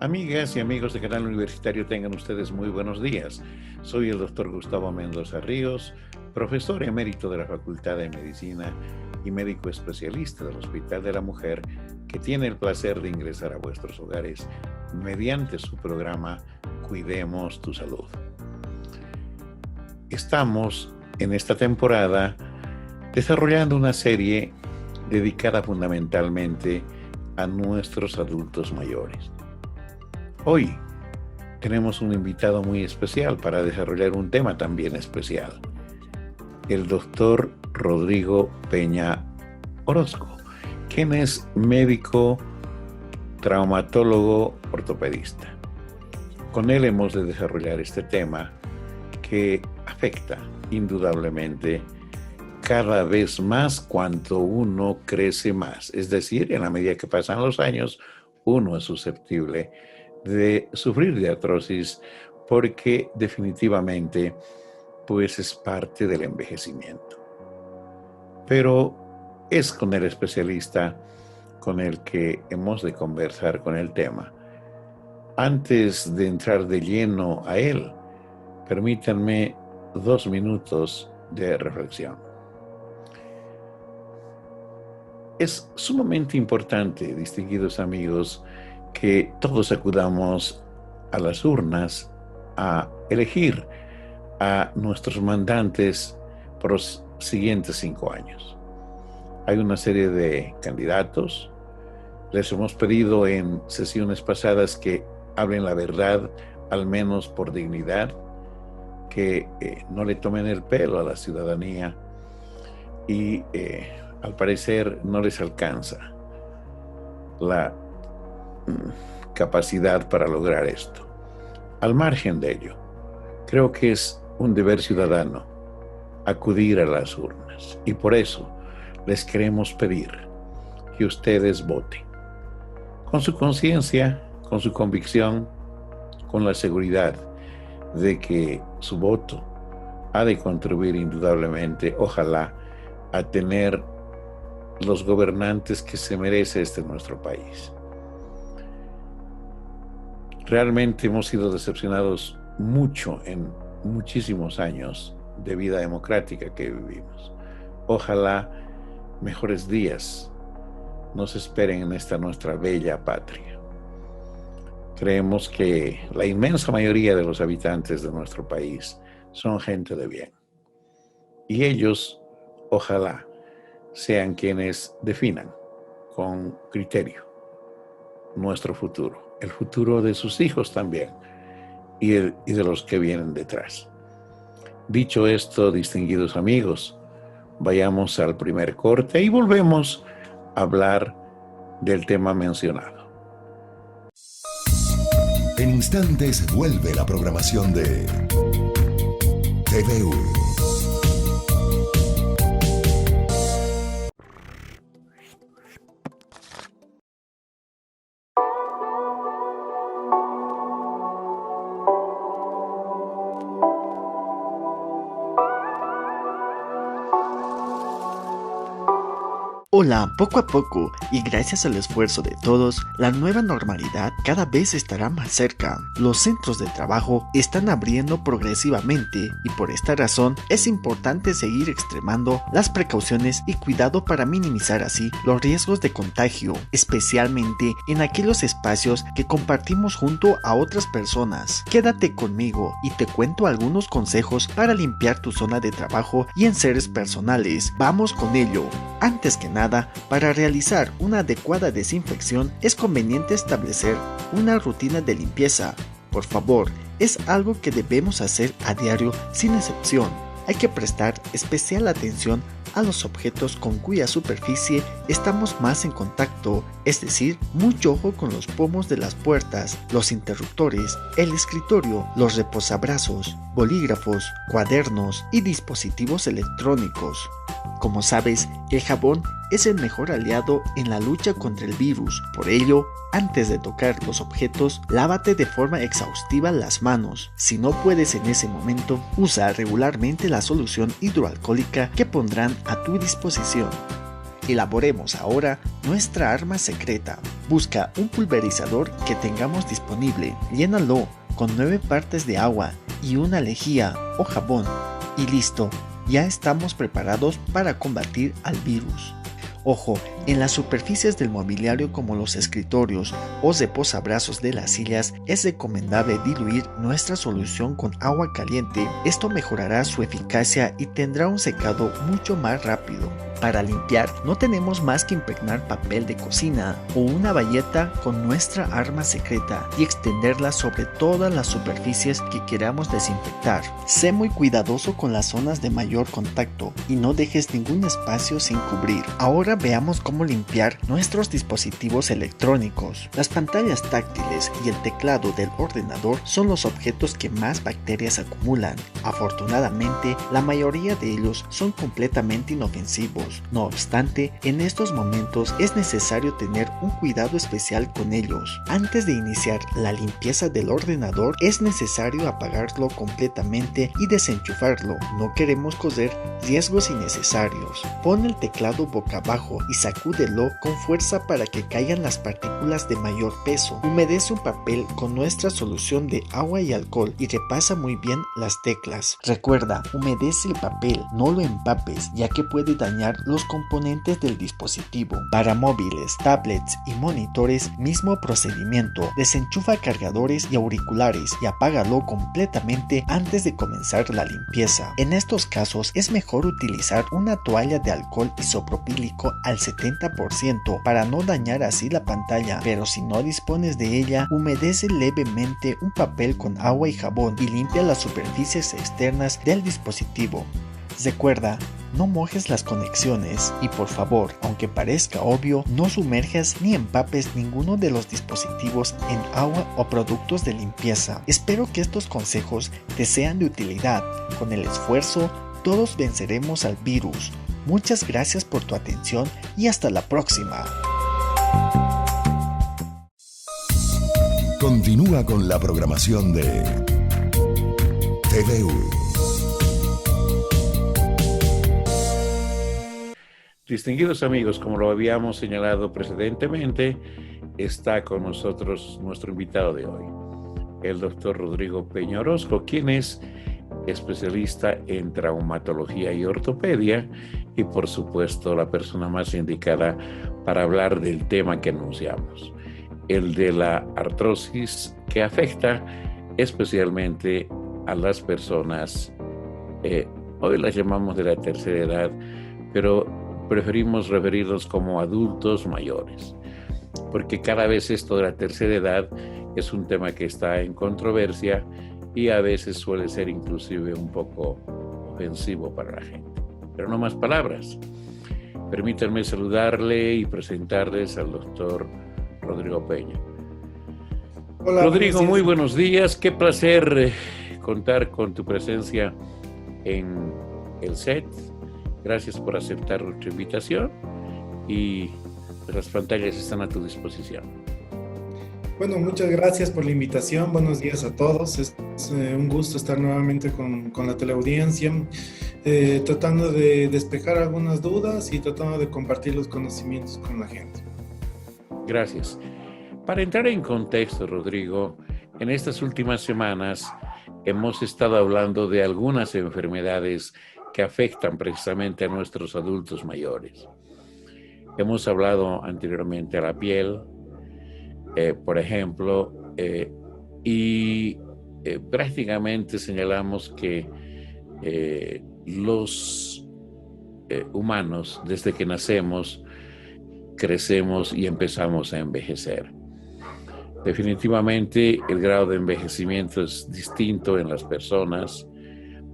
Amigas y amigos de Canal Universitario, tengan ustedes muy buenos días. Soy el doctor Gustavo Mendoza Ríos, profesor emérito de la Facultad de Medicina y médico especialista del Hospital de la Mujer, que tiene el placer de ingresar a vuestros hogares mediante su programa Cuidemos tu Salud. Estamos en esta temporada desarrollando una serie dedicada fundamentalmente a nuestros adultos mayores. Hoy tenemos un invitado muy especial para desarrollar un tema también especial, el doctor Rodrigo Peña Orozco, quien es médico, traumatólogo, ortopedista. Con él hemos de desarrollar este tema que afecta indudablemente cada vez más cuanto uno crece más. Es decir, en la medida que pasan los años, uno es susceptible de sufrir de artrosis porque definitivamente pues es parte del envejecimiento. Pero es con el especialista con el que hemos de conversar con el tema. Antes de entrar de lleno a él, permítanme 2 minutos de reflexión. Es sumamente importante, distinguidos amigos, que todos acudamos a las urnas a elegir a nuestros mandantes por los siguientes 5 años. Hay una serie de candidatos. Les hemos pedido en sesiones pasadas que hablen la verdad, al menos por dignidad, que no le tomen el pelo a la ciudadanía y al parecer no les alcanza la capacidad para lograr esto. Al margen de ello, creo que es un deber ciudadano acudir a las urnas y por eso les queremos pedir que ustedes voten con su conciencia, con su convicción, con la seguridad de que su voto ha de contribuir indudablemente, ojalá, a tener los gobernantes que se merece nuestro país. Realmente hemos sido decepcionados mucho en muchísimos años de vida democrática que vivimos. Ojalá mejores días nos esperen en esta nuestra bella patria. Creemos que la inmensa mayoría de los habitantes de nuestro país son gente de bien. Y ellos, ojalá, sean quienes definan con criterio nuestro futuro, el futuro de sus hijos también y de los que vienen detrás. Dicho esto, distinguidos amigos, vayamos al primer corte y volvemos a hablar del tema mencionado. En instantes vuelve la programación de TVU. Hola, poco a poco, y gracias al esfuerzo de todos, la nueva normalidad cada vez estará más cerca. Los centros de trabajo están abriendo progresivamente y por esta razón es importante seguir extremando las precauciones y cuidado para minimizar así los riesgos de contagio, especialmente en aquellos espacios que compartimos junto a otras personas. Quédate conmigo y te cuento algunos consejos para limpiar tu zona de trabajo y enseres personales. Vamos con ello. Antes que nada, para realizar una adecuada desinfección es conveniente establecer una rutina de limpieza. Por favor, es algo que debemos hacer a diario sin excepción. Hay que prestar especial atención a los objetos con cuya superficie estamos más en contacto, es decir, mucho ojo con los pomos de las puertas, los interruptores, el escritorio, los reposabrazos, bolígrafos, cuadernos y dispositivos electrónicos. Como sabes, el jabón es el mejor aliado en la lucha contra el virus. Por ello, antes de tocar los objetos, lávate de forma exhaustiva las manos. Si no puedes en ese momento, usa regularmente la solución hidroalcohólica que pondrán a tu disposición. Elaboremos ahora nuestra arma secreta. Busca un pulverizador que tengamos disponible, llénalo con 9 partes de agua y una lejía o jabón y listo, ya estamos preparados para combatir al virus. Ojo, en las superficies del mobiliario como los escritorios o reposabrazos de las sillas es recomendable diluir nuestra solución con agua caliente. Esto mejorará su eficacia y tendrá un secado mucho más rápido. Para limpiar no tenemos más que impregnar papel de cocina o una bayeta con nuestra arma secreta y extenderla sobre todas las superficies que queramos desinfectar. Sé muy cuidadoso con las zonas de mayor contacto y no dejes ningún espacio sin cubrir. Ahora veamos cómo limpiar nuestros dispositivos electrónicos. Las pantallas táctiles y el teclado del ordenador son los objetos que más bacterias acumulan. Afortunadamente, la mayoría de ellos son completamente inofensivos. No obstante, en estos momentos es necesario tener un cuidado especial con ellos. Antes de iniciar la limpieza del ordenador, es necesario apagarlo completamente y desenchufarlo. No queremos correr riesgos innecesarios. Pon el teclado boca abajo y sacúdelo con fuerza para que caigan las partículas de mayor peso. Humedece un papel con nuestra solución de agua y alcohol y repasa muy bien las teclas. Recuerda, humedece el papel, no lo empapes, ya que puede dañar los componentes del dispositivo. Para móviles, tablets y monitores, mismo procedimiento. Desenchufa cargadores y auriculares y apágalo completamente antes de comenzar la limpieza. En estos casos es mejor utilizar una toalla de alcohol isopropílico al 70% para no dañar así la pantalla, pero si no dispones de ella, humedece levemente un papel con agua y jabón y limpia las superficies externas del dispositivo. Recuerda, no mojes las conexiones y por favor, aunque parezca obvio, no sumerjas ni empapes ninguno de los dispositivos en agua o productos de limpieza. Espero que estos consejos te sean de utilidad. Con el esfuerzo, todos venceremos al virus. Muchas gracias por tu atención y hasta la próxima. Continúa con la programación de TVU. Distinguidos amigos, como lo habíamos señalado precedentemente, está con nosotros nuestro invitado de hoy, el doctor Rodrigo Peña Orozco, quien es especialista en traumatología y ortopedia y por supuesto la persona más indicada para hablar del tema que anunciamos, el de la artrosis que afecta especialmente a las personas, hoy las llamamos de la tercera edad, pero preferimos referirlos como adultos mayores, porque cada vez esto de la tercera edad es un tema que está en controversia y a veces suele ser inclusive un poco ofensivo para la gente. Pero no más palabras. Permítanme saludarle y presentarles al doctor Rodrigo Peña. Hola, Rodrigo, muy buenos días. Qué placer contar con tu presencia en el set. Gracias por aceptar nuestra invitación y las pantallas están a tu disposición. Bueno, muchas gracias por la invitación. Buenos días a todos. Es un gusto estar nuevamente con la teleaudiencia, tratando de despejar algunas dudas y tratando de compartir los conocimientos con la gente. Gracias. Para entrar en contexto, Rodrigo, en estas últimas semanas hemos estado hablando de algunas enfermedades que afectan precisamente a nuestros adultos mayores. Hemos hablado anteriormente a la piel, por ejemplo, y prácticamente señalamos que los humanos, desde que nacemos, crecemos y empezamos a envejecer. Definitivamente el grado de envejecimiento es distinto en las personas.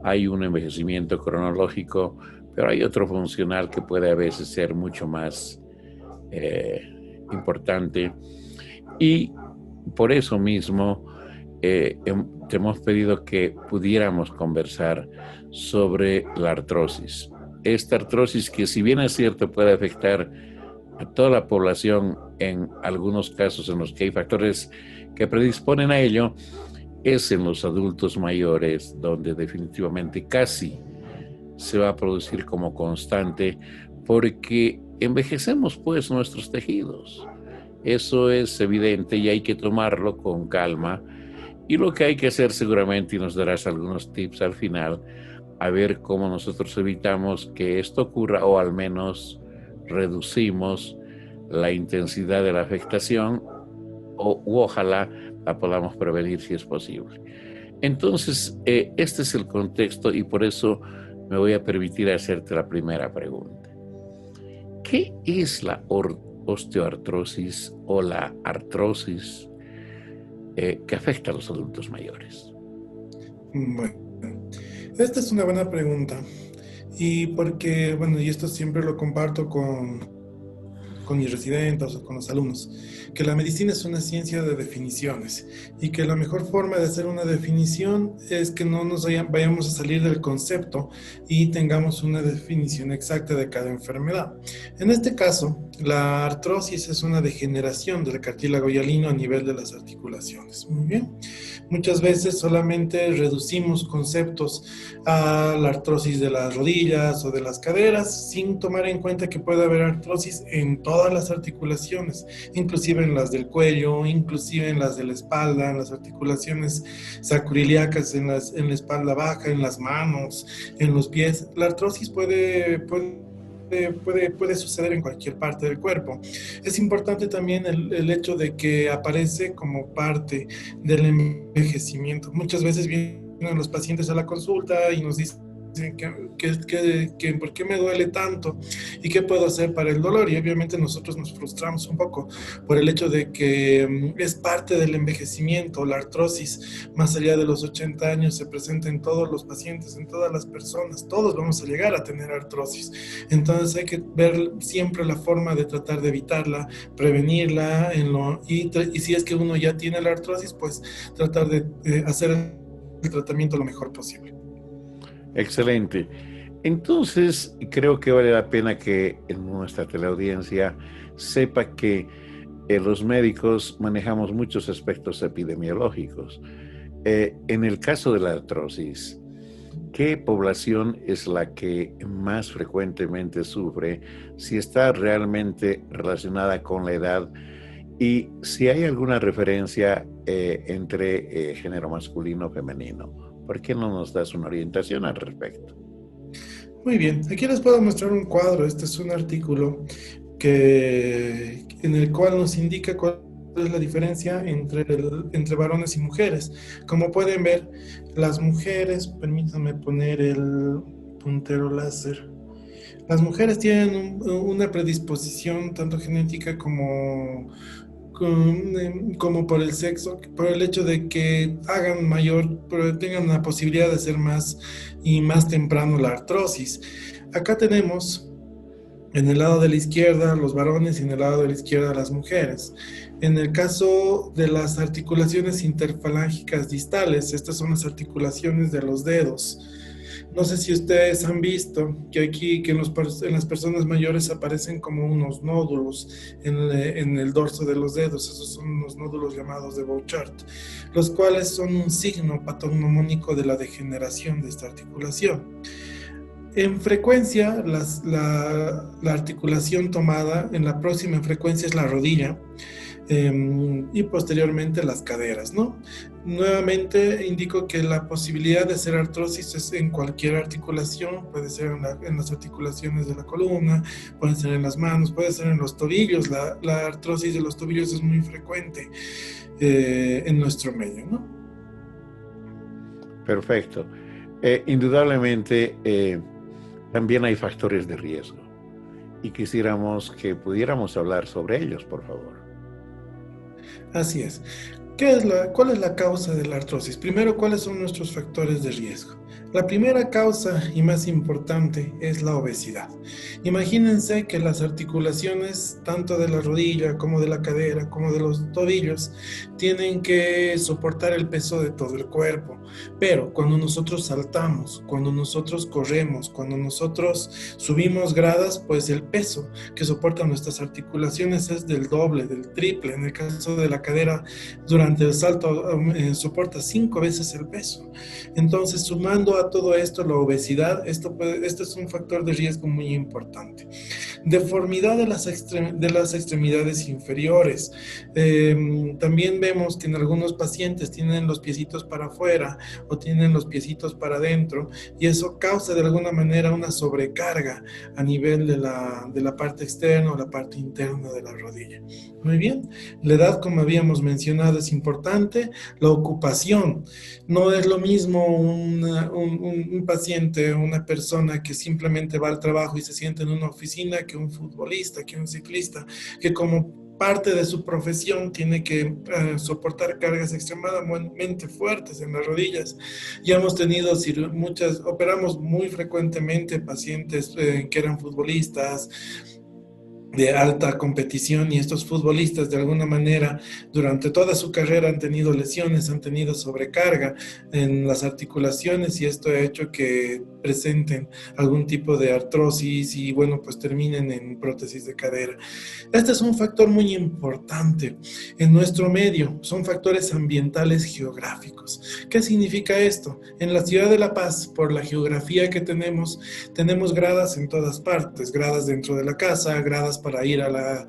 Hay un envejecimiento cronológico, pero hay otro funcional que puede a veces ser mucho más importante. Y por eso mismo te hemos pedido que pudiéramos conversar sobre la artrosis. Esta artrosis que, si bien es cierto, puede afectar a toda la población en algunos casos en los que hay factores que predisponen a ello, es en los adultos mayores donde definitivamente casi se va a producir como constante, porque envejecemos pues nuestros tejidos, Eso es evidente y hay que tomarlo con calma. Y lo que hay que hacer seguramente, y nos darás algunos tips al final, a ver cómo nosotros evitamos que esto ocurra o al menos reducimos la intensidad de la afectación u ojalá la podamos prevenir si es posible. Entonces, este es el contexto y por eso me voy a permitir hacerte la primera pregunta. ¿Qué es la osteoartrosis o la artrosis que afecta a los adultos mayores? Bueno, esta es una buena pregunta. Y porque, bueno, y esto siempre lo comparto con mis residentes o con los alumnos, que la medicina es una ciencia de definiciones y que la mejor forma de hacer una definición es que no nos vayamos a salir del concepto y tengamos una definición exacta de cada enfermedad. En este caso, la artrosis es una degeneración del cartílago hialino a nivel de las articulaciones. Muy bien. Muchas veces solamente reducimos conceptos a la artrosis de las rodillas o de las caderas sin tomar en cuenta que puede haber artrosis en todas las articulaciones, inclusive en las del cuello, inclusive en las de la espalda, en las articulaciones sacroiliacas, en la espalda baja, en las manos, en los pies. La artrosis puede suceder en cualquier parte del cuerpo. Es importante también el hecho de que aparece como parte del envejecimiento. Muchas veces vienen los pacientes a la consulta y nos dicen que por qué me duele tanto y qué puedo hacer para el dolor, y obviamente nosotros nos frustramos un poco por el hecho de que es parte del envejecimiento. La artrosis más allá de los 80 años se presenta en todos los pacientes, en todas las personas, todos vamos a llegar a tener artrosis. Entonces hay que ver siempre la forma de tratar de evitarla, prevenirla y si es que uno ya tiene la artrosis, pues tratar de hacer el tratamiento lo mejor posible. Excelente. Entonces, creo que vale la pena que en nuestra teleaudiencia sepa que los médicos manejamos muchos aspectos epidemiológicos. En el caso de la artrosis, ¿qué población es la que más frecuentemente sufre? Si está realmente relacionada con la edad y si hay alguna referencia entre género masculino o femenino. ¿Por qué no nos das una orientación al respecto? Muy bien, aquí les puedo mostrar un cuadro. Este es un artículo en el cual nos indica cuál es la diferencia entre varones y mujeres. Como pueden ver, las mujeres, permítanme poner el puntero láser. Las mujeres tienen una predisposición tanto genética como por el sexo, por el hecho de que tengan la posibilidad de hacer más y más temprano la artrosis. Acá tenemos en el lado de la izquierda los varones y en el lado de la izquierda las mujeres. En el caso de las articulaciones interfalángicas distales, estas son las articulaciones de los dedos. No sé si ustedes han visto que aquí en las personas mayores aparecen como unos nódulos en el dorso de los dedos. Esos son unos nódulos llamados de Bouchard, los cuales son un signo patognomónico de la degeneración de esta articulación. En frecuencia, la articulación tomada en la próxima frecuencia es la rodilla, y posteriormente las caderas, ¿no? Nuevamente indico que la posibilidad de hacer artrosis es en cualquier articulación, puede ser en las articulaciones de la columna, puede ser en las manos, puede ser en los tobillos. La artrosis de los tobillos es muy frecuente en nuestro medio, ¿no? Perfecto. Indudablemente también hay factores de riesgo y quisiéramos que pudiéramos hablar sobre ellos, por favor. Así es. ¿Cuál es la causa de la artrosis? Primero, ¿cuáles son nuestros factores de riesgo? La primera causa y más importante es la obesidad. Imagínense que las articulaciones, tanto de la rodilla como de la cadera, como de los tobillos, tienen que soportar el peso de todo el cuerpo. Pero cuando nosotros saltamos, cuando nosotros corremos, cuando nosotros subimos gradas, pues el peso que soportan nuestras articulaciones es del doble, del triple. En el caso de la cadera, durante el salto soporta 5 veces el peso. Entonces, sumando a todo esto la obesidad, esto es un factor de riesgo muy importante. Deformidad de las extremidades inferiores. También vemos que en algunos pacientes tienen los piecitos para afuera o tienen los piecitos para adentro, y eso causa de alguna manera una sobrecarga a nivel de la parte externa o la parte interna de la rodilla. Muy bien, la edad, como habíamos mencionado, es importante. La ocupación, no es lo mismo un paciente, una persona que simplemente va al trabajo y se sienta en una oficina, que un futbolista, que un ciclista, que como parte de su profesión tiene que soportar cargas extremadamente fuertes en las rodillas. Ya hemos tenido operamos muy frecuentemente pacientes que eran futbolistas de alta competición, y estos futbolistas de alguna manera durante toda su carrera han tenido lesiones, han tenido sobrecarga en las articulaciones, y esto ha hecho que presenten algún tipo de artrosis y bueno, pues terminen en prótesis de cadera. Este es un factor muy importante en nuestro medio, son factores ambientales geográficos. ¿Qué significa esto? En la ciudad de La Paz, por la geografía que tenemos gradas en todas partes, gradas dentro de la casa, gradas para ir al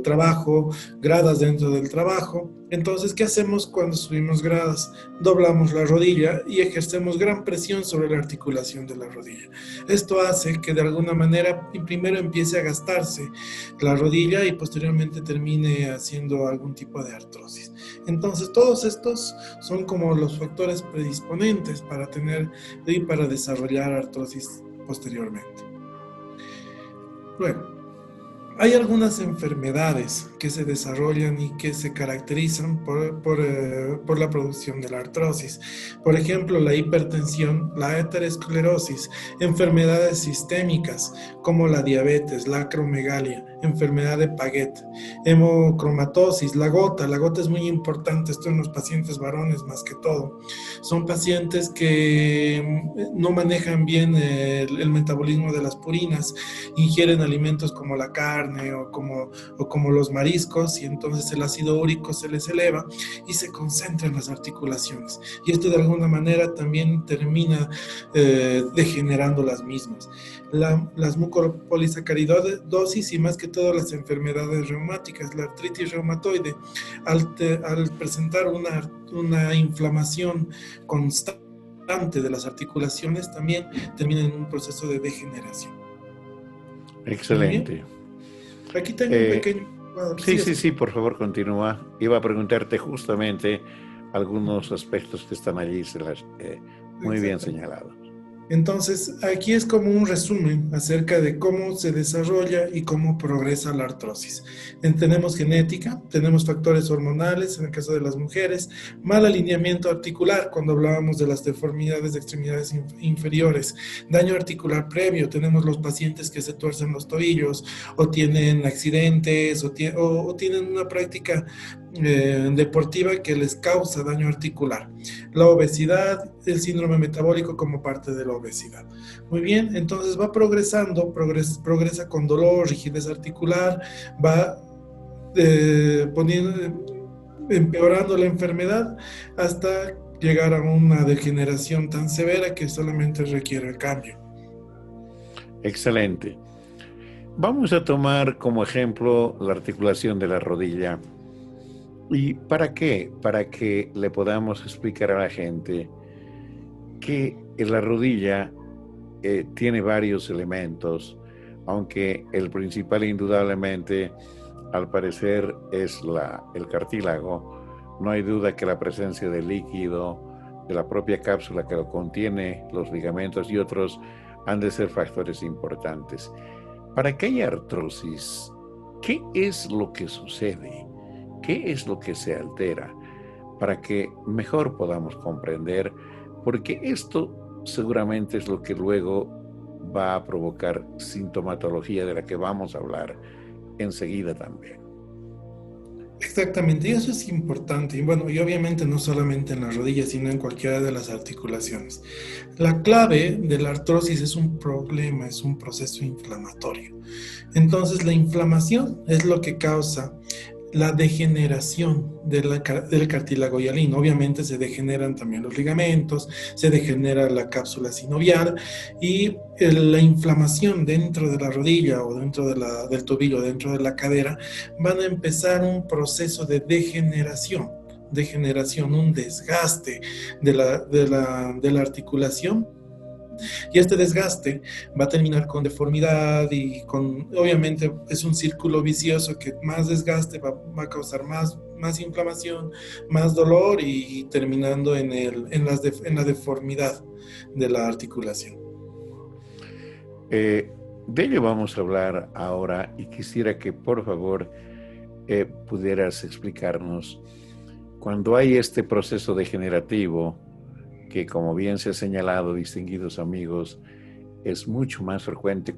trabajo, gradas dentro del trabajo. Entonces, ¿qué hacemos cuando subimos gradas? Doblamos la rodilla y ejercemos gran presión sobre la articulación de la rodilla. Esto hace que de alguna manera primero empiece a gastarse la rodilla y posteriormente termine haciendo algún tipo de artrosis. Entonces, todos estos son como los factores predisponentes para tener y para desarrollar artrosis posteriormente. Luego, hay algunas enfermedades que se desarrollan y que se caracterizan por la producción de la artrosis. Por ejemplo, la hipertensión, la aterosclerosis, enfermedades sistémicas como la diabetes, la acromegalia, enfermedad de Paget, hemocromatosis, la gota es muy importante, esto en los pacientes varones más que todo. Son pacientes que no manejan bien el metabolismo de las purinas, ingieren alimentos como la carne o como los mariscos, y entonces el ácido úrico se les eleva y se concentra en las articulaciones, y esto de alguna manera también termina degenerando las mismas. Las mucopolisacaridosis y más que todo las enfermedades reumáticas, la artritis reumatoide, al presentar una inflamación constante de las articulaciones, también termina en un proceso de degeneración. Excelente. Aquí tengo un pequeño cuadro. Sí, por favor, continúa. Iba a preguntarte justamente algunos aspectos que están allí, muy bien señalados. Entonces, aquí es como un resumen acerca de cómo se desarrolla y cómo progresa la artrosis. Tenemos genética, tenemos factores hormonales en el caso de las mujeres, mal alineamiento articular cuando hablábamos de las deformidades de extremidades inferiores, daño articular previo, tenemos los pacientes que se tuercen los tobillos o tienen accidentes o tienen una práctica deportiva que les causa daño articular. La obesidad, el síndrome metabólico como parte de la obesidad. Muy bien, entonces va progresando, progresa con dolor, rigidez articular, va empeorando la enfermedad hasta llegar a una degeneración tan severa que solamente requiere el cambio. Excelente. Vamos a tomar como ejemplo la articulación de la rodilla. ¿Y para qué? Para que le podamos explicar a la gente que la rodilla tiene varios elementos, aunque el principal indudablemente, al parecer, es el cartílago. No hay duda que la presencia de líquido, de la propia cápsula que lo contiene, los ligamentos y otros, han de ser factores importantes. Para que haya artrosis, ¿qué es lo que sucede? ¿Qué es lo que se altera? Para que mejor podamos comprender, porque esto seguramente es lo que luego va a provocar sintomatología de la que vamos a hablar enseguida también. Exactamente, y eso es importante. Y bueno, y obviamente no solamente en las rodillas, sino en cualquiera de las articulaciones. La clave de la artrosis es un problema, es un proceso inflamatorio. Entonces, la inflamación es lo que causa la degeneración del cartílago hialino. Obviamente se degeneran también los ligamentos, se degenera la cápsula sinovial y la inflamación dentro de la rodilla o dentro del tobillo, dentro de la cadera, van a empezar un proceso de degeneración, un desgaste de la articulación. Y este desgaste va a terminar con deformidad y obviamente es un círculo vicioso que más desgaste va a causar más inflamación, más dolor y terminando en la deformidad de la articulación. De ello vamos a hablar ahora y quisiera que por favor pudieras explicarnos cuando hay este proceso degenerativo que, como bien se ha señalado, distinguidos amigos, es mucho más frecuente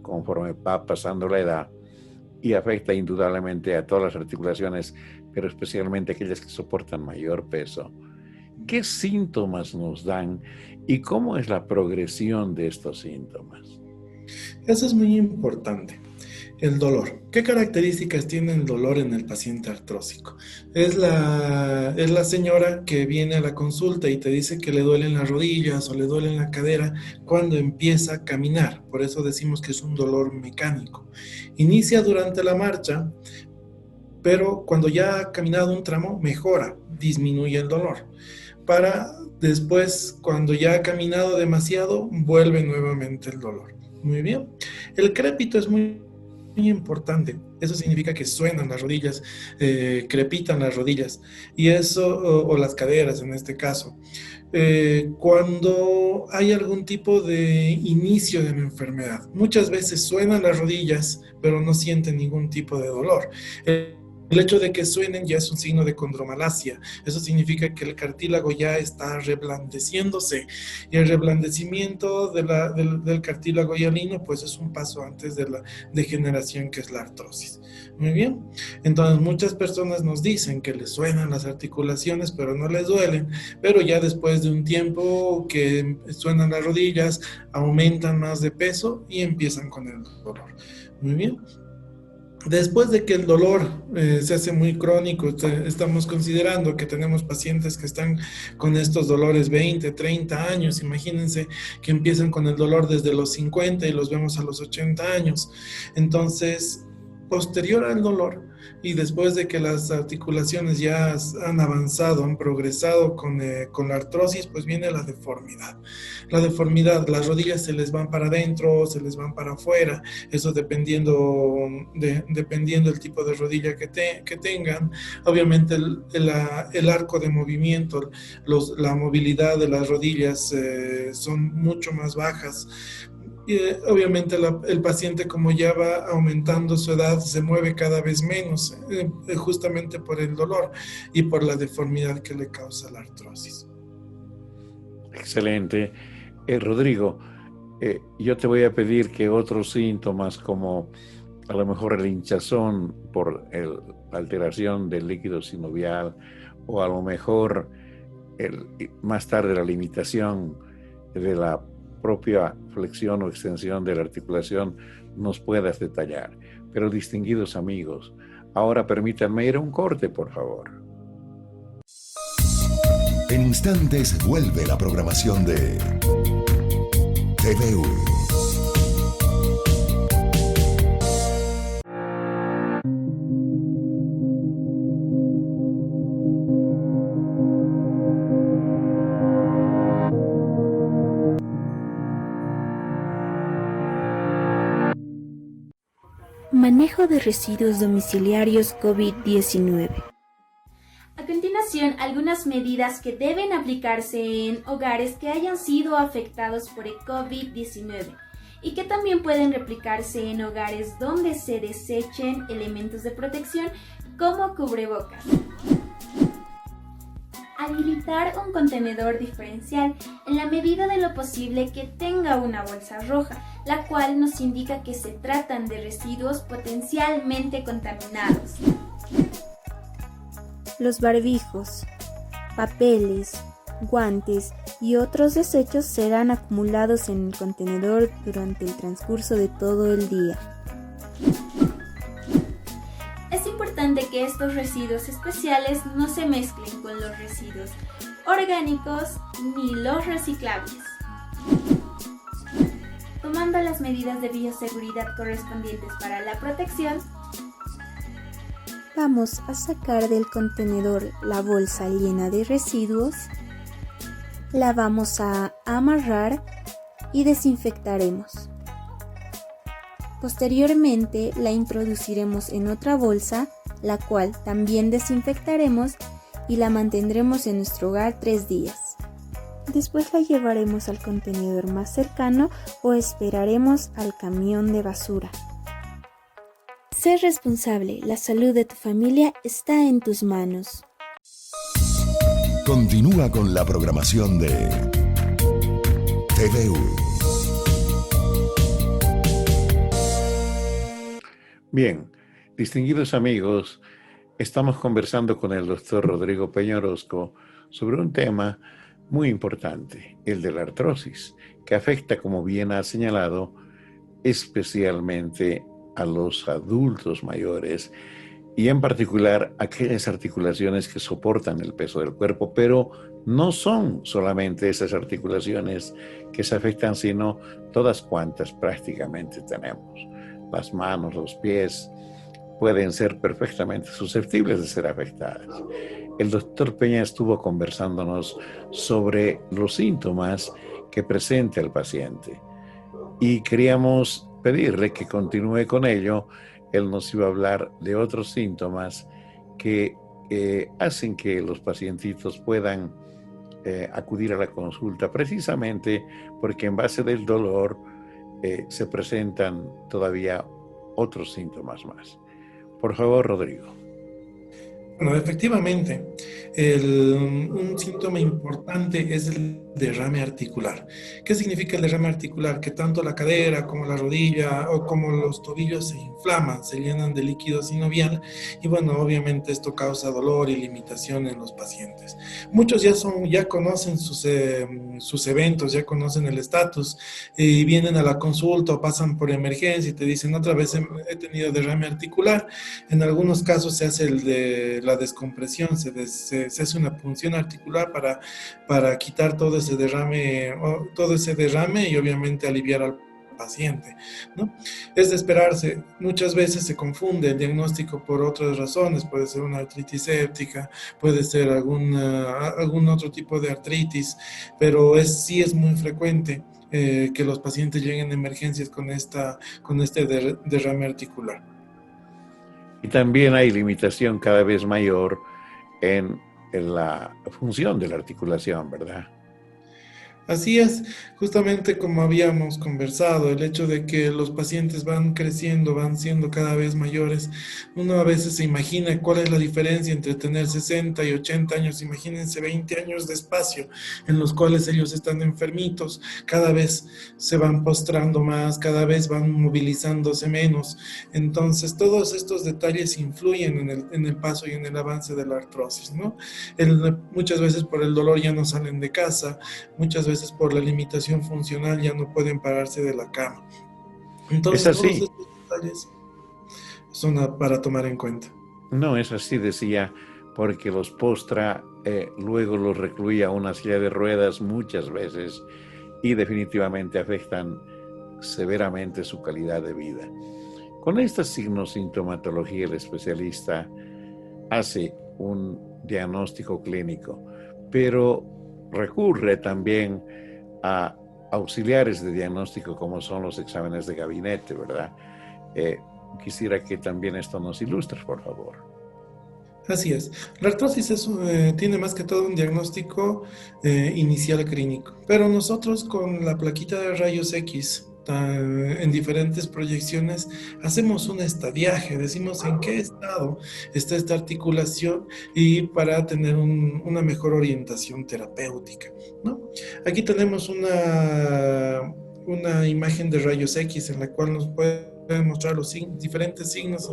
conforme va pasando la edad y afecta indudablemente a todas las articulaciones, pero especialmente aquellas que soportan mayor peso. ¿Qué síntomas nos dan y cómo es la progresión de estos síntomas? Eso es muy importante. El dolor. ¿Qué características tiene el dolor en el paciente artrósico? Es la señora que viene a la consulta y te dice que le duelen las rodillas o le duele la cadera cuando empieza a caminar. Por eso decimos que es un dolor mecánico. Inicia durante la marcha, pero cuando ya ha caminado un tramo, mejora, disminuye el dolor. Para después, cuando ya ha caminado demasiado, vuelve nuevamente el dolor. Muy bien. El crépito es muy importante. Eso significa que suenan las rodillas, crepitan las rodillas y eso, o las caderas en este caso. Cuando hay algún tipo de inicio de la enfermedad, muchas veces suenan las rodillas, pero no sienten ningún tipo de dolor. El hecho de que suenen ya es un signo de condromalacia. Eso significa que el cartílago ya está reblandeciéndose. Y el reblandecimiento del cartílago hialino, pues es un paso antes de la degeneración, que es la artrosis. Muy bien. Entonces, muchas personas nos dicen que les suenan las articulaciones, pero no les duelen. Pero ya después de un tiempo que suenan las rodillas, aumentan más de peso y empiezan con el dolor. Muy bien. Después de que el dolor se hace muy crónico, estamos considerando que tenemos pacientes que están con estos dolores 20, 30 años. Imagínense que empiezan con el dolor desde los 50 y los vemos a los 80 años. Entonces, posterior al dolor y después de que las articulaciones ya han avanzado, han progresado con la artrosis, pues viene la deformidad. La deformidad, las rodillas se les van para adentro, se les van para afuera, eso dependiendo del tipo de rodilla que tengan. Obviamente el arco de movimiento, la movilidad de las rodillas son mucho más bajas. Y obviamente el paciente, como ya va aumentando su edad, se mueve cada vez menos, justamente por el dolor y por la deformidad que le causa la artrosis. Excelente. Rodrigo, yo te voy a pedir que otros síntomas, como a lo mejor el hinchazón por la alteración del líquido sinovial, o a lo mejor más tarde la limitación de la propia flexión o extensión de la articulación, nos puedas detallar. Pero, distinguidos amigos, ahora permítanme ir a un corte, por favor. En instantes vuelve la programación de TVU. Manejo de residuos domiciliarios COVID-19. A continuación, algunas medidas que deben aplicarse en hogares que hayan sido afectados por el COVID-19 y que también pueden replicarse en hogares donde se desechen elementos de protección como cubrebocas. Habilitar un contenedor diferencial en la medida de lo posible que tenga una bolsa roja, la cual nos indica que se tratan de residuos potencialmente contaminados. Los barbijos, papeles, guantes y otros desechos serán acumulados en el contenedor durante el transcurso de todo el día. Es importante importante que estos residuos especiales no se mezclen con los residuos orgánicos ni los reciclables. Tomando las medidas de bioseguridad correspondientes para la protección, vamos a sacar del contenedor la bolsa llena de residuos, la vamos a amarrar y desinfectaremos. Posteriormente la introduciremos en otra bolsa, la cual también desinfectaremos y la mantendremos en nuestro hogar 3 días. Después la llevaremos al contenedor más cercano o esperaremos al camión de basura. Sé responsable, la salud de tu familia está en tus manos. Continúa con la programación de TVU. Bien, distinguidos amigos, estamos conversando con el doctor Rodrigo Peña Orozco sobre un tema muy importante, el de la artrosis, que afecta, como bien ha señalado, especialmente a los adultos mayores y en particular aquellas articulaciones que soportan el peso del cuerpo, pero no son solamente esas articulaciones que se afectan, sino todas cuantas prácticamente tenemos. Las manos, los pies pueden ser perfectamente susceptibles de ser afectadas. El doctor Peña estuvo conversándonos sobre los síntomas que presenta el paciente y queríamos pedirle que continúe con ello. Él nos iba a hablar de otros síntomas que hacen que los pacientitos puedan acudir a la consulta, precisamente porque en base del dolor se presentan todavía otros síntomas más. Por favor, Rodrigo. Bueno, efectivamente, un síntoma importante es el derrame articular. ¿Qué significa el derrame articular? Que tanto la cadera como la rodilla o como los tobillos se inflaman, se llenan de líquido sinovial y bueno, obviamente esto causa dolor y limitación en los pacientes. Muchos ya conocen sus eventos, ya conocen el estatus y vienen a la consulta o pasan por emergencia y te dicen otra vez he tenido derrame articular. En algunos casos se hace la descompresión, se hace una punción articular para quitar todo ese derrame y obviamente aliviar al paciente, ¿no? Es de esperarse. Muchas veces se confunde el diagnóstico por otras razones. Puede ser una artritis séptica, puede ser algún otro tipo de artritis, pero sí es muy frecuente que los pacientes lleguen a emergencias con este derrame articular. Y también hay limitación cada vez mayor en la función de la articulación, ¿verdad? Así es, justamente como habíamos conversado, el hecho de que los pacientes van creciendo, van siendo cada vez mayores, uno a veces se imagina cuál es la diferencia entre tener 60 y 80 años, imagínense 20 años de espacio en los cuales ellos están enfermitos, cada vez se van postrando más, cada vez van movilizándose menos, entonces todos estos detalles influyen en el paso y en el avance de la artrosis, ¿no? Muchas veces por el dolor ya no salen de casa, muchas veces por la limitación funcional ya no pueden pararse de la cama. Entonces, ¿Es así? todos estos detalles son para tomar en cuenta. No, es así, decía, porque los postra, luego los recluye a una silla de ruedas muchas veces y definitivamente afectan severamente su calidad de vida. Con esta sintomatología, el especialista hace un diagnóstico clínico, pero recurre también a auxiliares de diagnóstico como son los exámenes de gabinete, ¿verdad? Quisiera que también esto nos ilustres, por favor. Así es. La artrosis tiene más que todo un diagnóstico inicial clínico, pero nosotros con la plaquita de rayos X en diferentes proyecciones hacemos un estadiaje, decimos en qué estado está esta articulación y para tener una mejor orientación terapéutica, ¿no? Aquí tenemos una imagen de rayos X en la cual nos pueden mostrar los diferentes signos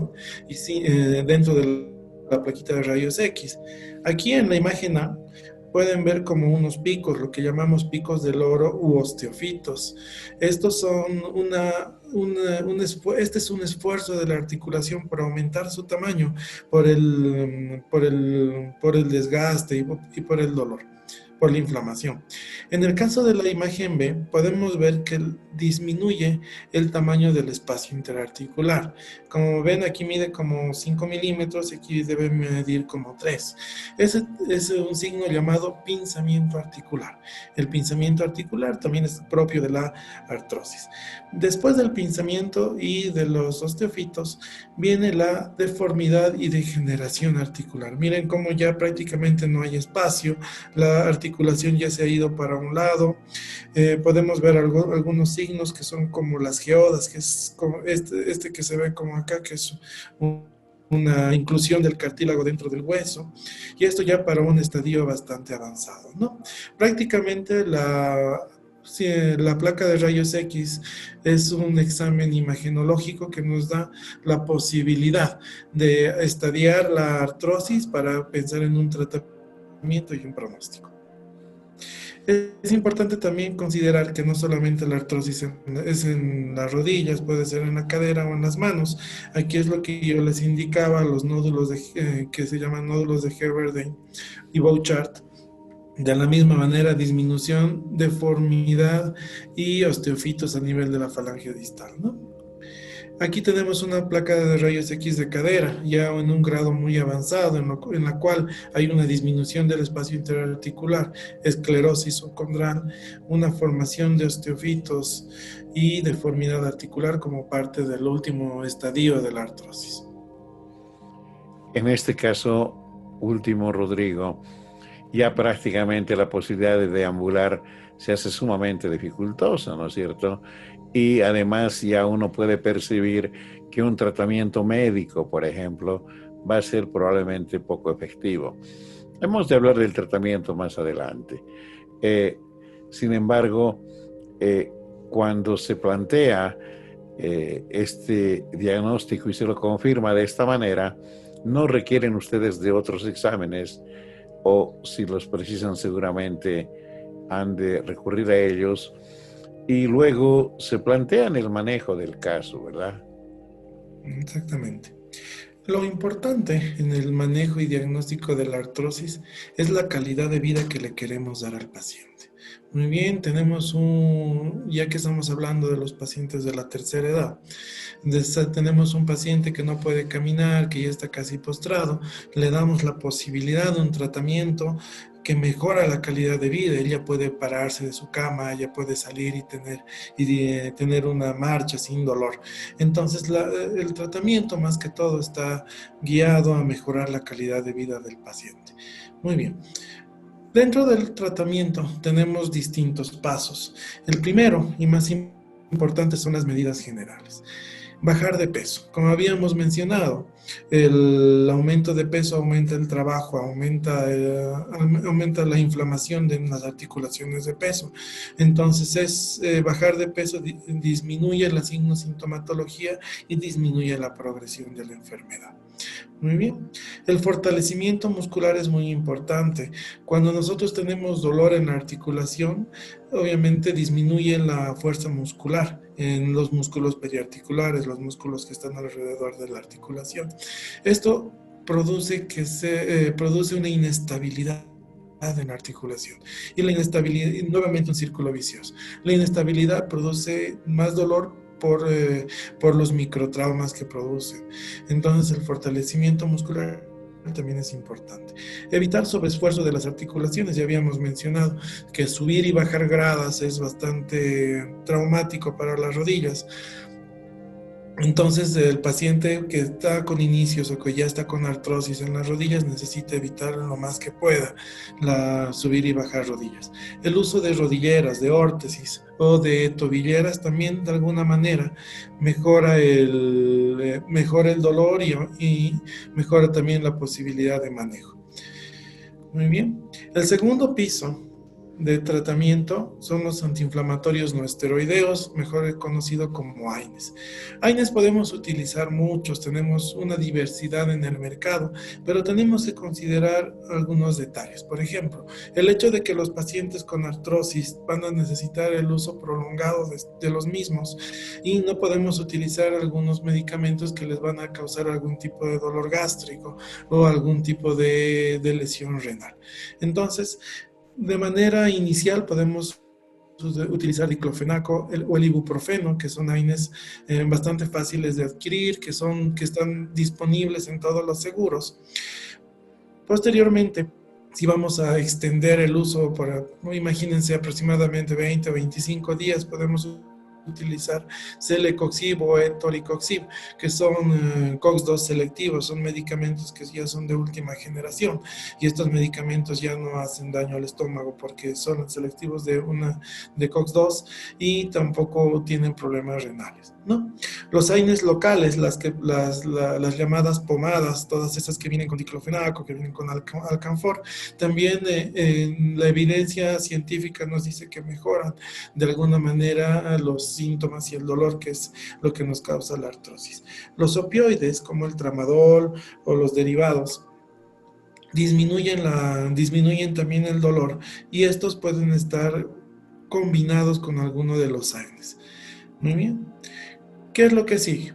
dentro de la plaquita de rayos X. Aquí en la imagen A pueden ver como unos picos, lo que llamamos picos del oro u osteofitos. Estos son este es un esfuerzo de la articulación por aumentar su tamaño, por el desgaste y por el dolor, por la inflamación. En el caso de la imagen B, podemos ver que disminuye el tamaño del espacio interarticular. Como ven, aquí mide como 5 milímetros, aquí debe medir como 3. Ese es un signo llamado pinzamiento articular. El pinzamiento articular también es propio de la artrosis. Después del pinzamiento y de los osteofitos, viene la deformidad y degeneración articular. Miren cómo ya prácticamente no hay espacio, la articulación ya se ha ido para un lado. Podemos ver algunos signos que son como las geodas, que es como este que se ve como acá, que es una inclusión del cartílago dentro del hueso, y esto ya para un estadio bastante avanzado, ¿no? Prácticamente la placa de rayos X es un examen imagenológico que nos da la posibilidad de estadiar la artrosis para pensar en un tratamiento y un pronóstico. Es importante también considerar que no solamente la artrosis es en las rodillas, puede ser en la cadera o en las manos. Aquí es lo que yo les indicaba, los nódulos que se llaman nódulos de Herbert y Bouchard. De la misma manera, disminución, deformidad y osteofitos a nivel de la falange distal, ¿no? Aquí tenemos una placa de rayos X de cadera, ya en un grado muy avanzado, en la cual hay una disminución del espacio interarticular, esclerosis subcondral, una formación de osteofitos y deformidad articular como parte del último estadio de la artrosis. En este caso último, Rodrigo, ya prácticamente la posibilidad de deambular se hace sumamente dificultosa, ¿no es cierto? Y además ya uno puede percibir que un tratamiento médico, por ejemplo, va a ser probablemente poco efectivo. Hemos de hablar del tratamiento más adelante. Sin embargo, cuando se plantea este diagnóstico y se lo confirma de esta manera, no requieren ustedes de otros exámenes, o si los precisan seguramente han de recurrir a ellos, y luego se plantean el manejo del caso, ¿verdad? Exactamente. Lo importante en el manejo y diagnóstico de la artrosis es la calidad de vida que le queremos dar al paciente. Muy bien, ya que estamos hablando de los pacientes de la tercera edad, tenemos un paciente que no puede caminar, que ya está casi postrado, le damos la posibilidad de un tratamiento que mejora la calidad de vida. Ella puede pararse de su cama, ella puede salir y tener una marcha sin dolor. Entonces, el tratamiento más que todo está guiado a mejorar la calidad de vida del paciente. Muy bien. Dentro del tratamiento tenemos distintos pasos. El primero y más importante son las medidas generales. Bajar de peso. Como habíamos mencionado, el aumento de peso aumenta el trabajo, aumenta la inflamación de las articulaciones de peso. Entonces, bajar de peso disminuye la sintomatología y disminuye la progresión de la enfermedad. Muy bien. El fortalecimiento muscular es muy importante. Cuando nosotros tenemos dolor en la articulación, obviamente disminuye la fuerza muscular en los músculos periarticulares, los músculos que están alrededor de la articulación. Esto produce una inestabilidad en la articulación. Y la inestabilidad, nuevamente un círculo vicioso. La inestabilidad produce más dolor por los microtraumas que producen. Entonces, el fortalecimiento muscular también es importante. Evitar sobreesfuerzo de las articulaciones. Ya habíamos mencionado que subir y bajar gradas es bastante traumático para las rodillas. Entonces, el paciente que está con inicios o que ya está con artrosis en las rodillas necesita evitar lo más que pueda subir y bajar rodillas. El uso de rodilleras, de órtesis o de tobilleras también de alguna manera mejora el dolor y mejora también la posibilidad de manejo. Muy bien. El segundo piso de tratamiento son los antiinflamatorios no esteroideos, mejor conocido como AINES. AINES podemos utilizar muchos, tenemos una diversidad en el mercado, pero tenemos que considerar algunos detalles. Por ejemplo, el hecho de que los pacientes con artrosis van a necesitar el uso prolongado de los mismos y no podemos utilizar algunos medicamentos que les van a causar algún tipo de dolor gástrico o algún tipo de lesión renal. Entonces, de manera inicial podemos utilizar diclofenaco o el ibuprofeno, que son AINES bastante fáciles de adquirir, que están disponibles en todos los seguros. Posteriormente, si vamos a extender el uso imagínense aproximadamente 20 o 25 días, podemos utilizar celecoxib o etoricoxib, que son COX-2 selectivos, son medicamentos que ya son de última generación y estos medicamentos ya no hacen daño al estómago porque son selectivos de COX-2 y tampoco tienen problemas renales, ¿no? Los AINES locales, las llamadas pomadas, todas esas que vienen con diclofenaco, que vienen con alcanfor, también la evidencia científica nos dice que mejoran de alguna manera los síntomas y el dolor, que es lo que nos causa la artrosis. Los opioides, como el tramadol o los derivados, disminuyen también el dolor y estos pueden estar combinados con alguno de los AINES. Muy bien. ¿Qué es lo que sigue?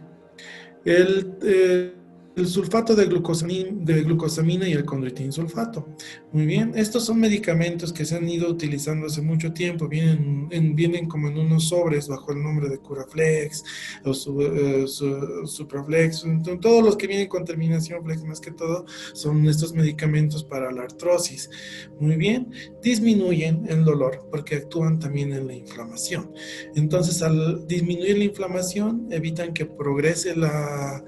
El sulfato de glucosamina y el condroitinsulfato. Muy bien, estos son medicamentos que se han ido utilizando hace mucho tiempo, vienen como en unos sobres bajo el nombre de Curaflex o Supraflex, todos los que vienen con terminación flex más que todo son estos medicamentos para la artrosis. Muy bien, disminuyen el dolor porque actúan también en la inflamación. Entonces, al disminuir la inflamación, evitan que progrese la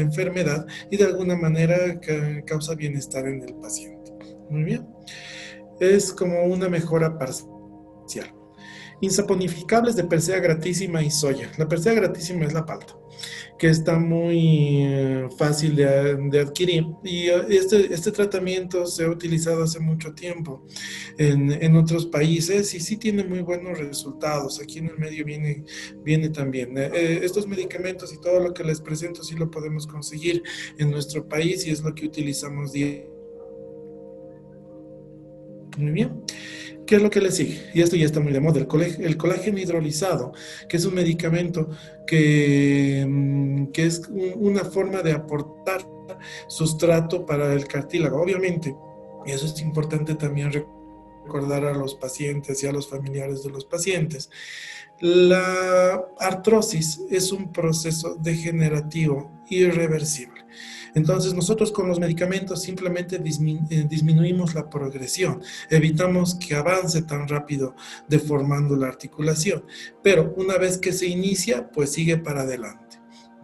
enfermedad y de alguna manera causa bienestar en el paciente. Muy bien. Es como una mejora parcial. Insaponificables de Persea gratísima y soya. La Persea gratísima es la palta, que está muy fácil de adquirir y este tratamiento se ha utilizado hace mucho tiempo en otros países y sí tiene muy buenos resultados. Aquí en el medio viene también. Estos medicamentos y todo lo que les presento sí lo podemos conseguir en nuestro país y es lo que utilizamos diariamente. Muy bien. ¿Qué es lo que le sigue? Y esto ya está muy de moda, el colágeno hidrolizado, que es un medicamento que es una forma de aportar sustrato para el cartílago. Obviamente, y eso es importante también recordar a los pacientes y a los familiares de los pacientes, la artrosis es un proceso degenerativo irreversible. Entonces nosotros con los medicamentos simplemente disminuimos la progresión, evitamos que avance tan rápido deformando la articulación, pero una vez que se inicia, pues sigue para adelante.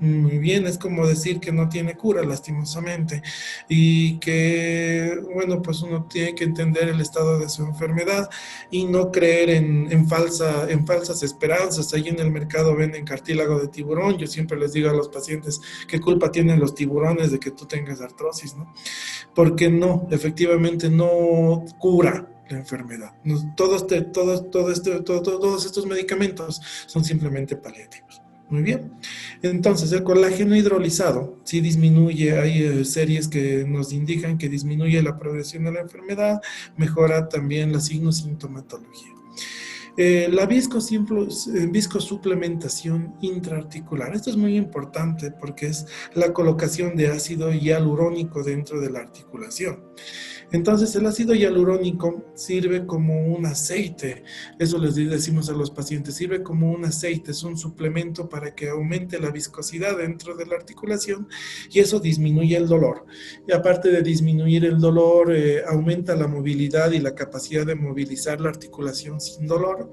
Muy bien, es como decir que no tiene cura, lastimosamente, y que, bueno, pues uno tiene que entender el estado de su enfermedad y no creer en falsas esperanzas. Ahí en el mercado venden cartílago de tiburón. Yo siempre les digo a los pacientes, ¿qué culpa tienen los tiburones de que tú tengas artrosis, no? Porque no, efectivamente no cura la enfermedad. Todos estos medicamentos son simplemente paliativos. Muy bien. Entonces, el colágeno hidrolizado sí disminuye, hay series que nos indican que disminuye la progresión de la enfermedad, mejora también la signosintomatología. La viscosuplementación intraarticular. Esto es muy importante porque es la colocación de ácido hialurónico dentro de la articulación. Entonces, el ácido hialurónico sirve como un aceite, eso les decimos a los pacientes, sirve como un aceite, es un suplemento para que aumente la viscosidad dentro de la articulación y eso disminuye el dolor. Y aparte de disminuir el dolor, aumenta la movilidad y la capacidad de movilizar la articulación sin dolor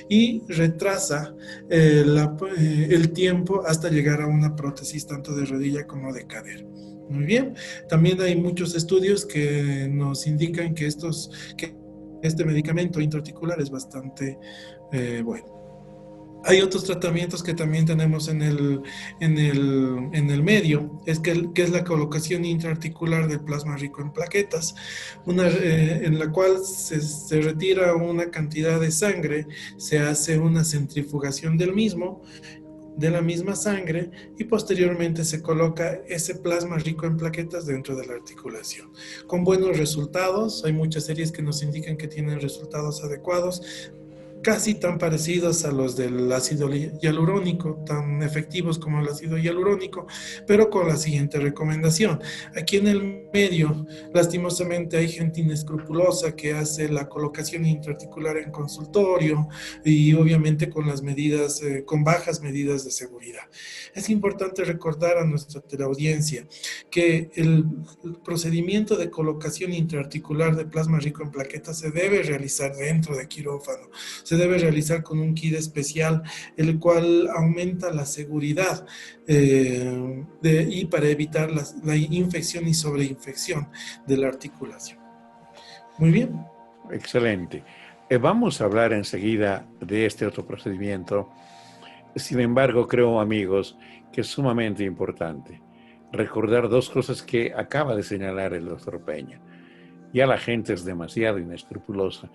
y retrasa el tiempo hasta llegar a una prótesis tanto de rodilla como de cadera. Muy bien, también hay muchos estudios que nos indican que este medicamento intraarticular es bastante bueno. Hay otros tratamientos que también tenemos en el medio, que es la colocación intraarticular del plasma rico en plaquetas, en la cual se retira una cantidad de sangre, se hace una centrifugación de la misma sangre, y posteriormente se coloca ese plasma rico en plaquetas dentro de la articulación. Con buenos resultados, hay muchas series que nos indican que tienen resultados adecuados, casi tan parecidos a los del ácido hialurónico, tan efectivos como el ácido hialurónico, pero con la siguiente recomendación. Aquí en el medio, lastimosamente, hay gente inescrupulosa que hace la colocación intraarticular en consultorio y obviamente con bajas medidas de seguridad. Es importante recordar a nuestra teleaudiencia que el procedimiento de colocación intraarticular de plasma rico en plaquetas se debe realizar dentro de quirófano. Se debe realizar con un kit especial, el cual aumenta la seguridad y para evitar la infección y sobreinfección de la articulación. Muy bien. Excelente. Vamos a hablar enseguida de este otro procedimiento. Sin embargo, creo, amigos, que es sumamente importante recordar dos cosas que acaba de señalar el doctor Peña. Ya la gente es demasiado inescrupulosa.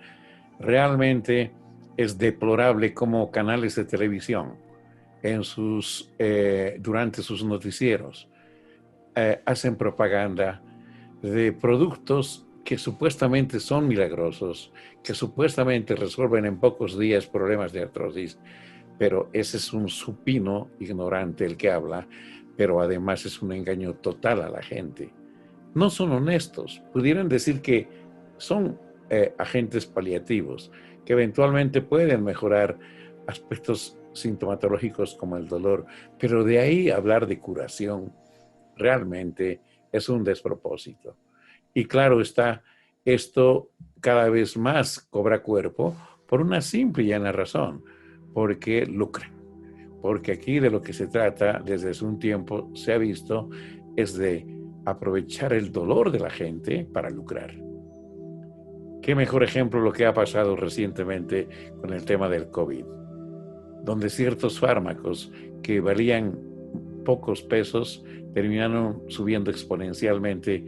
Realmente es deplorable cómo canales de televisión durante sus noticieros hacen propaganda de productos que supuestamente son milagrosos, que supuestamente resuelven en pocos días problemas de artrosis, pero ese es un supino ignorante el que habla, pero además es un engaño total a la gente. No son honestos, pudieran decir que son agentes paliativos, que eventualmente pueden mejorar aspectos sintomatológicos como el dolor, pero de ahí hablar de curación realmente es un despropósito. Y claro está, esto cada vez más cobra cuerpo por una simple y llana razón, porque lucran. Porque aquí de lo que se trata desde hace un tiempo se ha visto es de aprovechar el dolor de la gente para lucrar. Qué mejor ejemplo lo que ha pasado recientemente con el tema del COVID, donde ciertos fármacos que valían pocos pesos terminaron subiendo exponencialmente,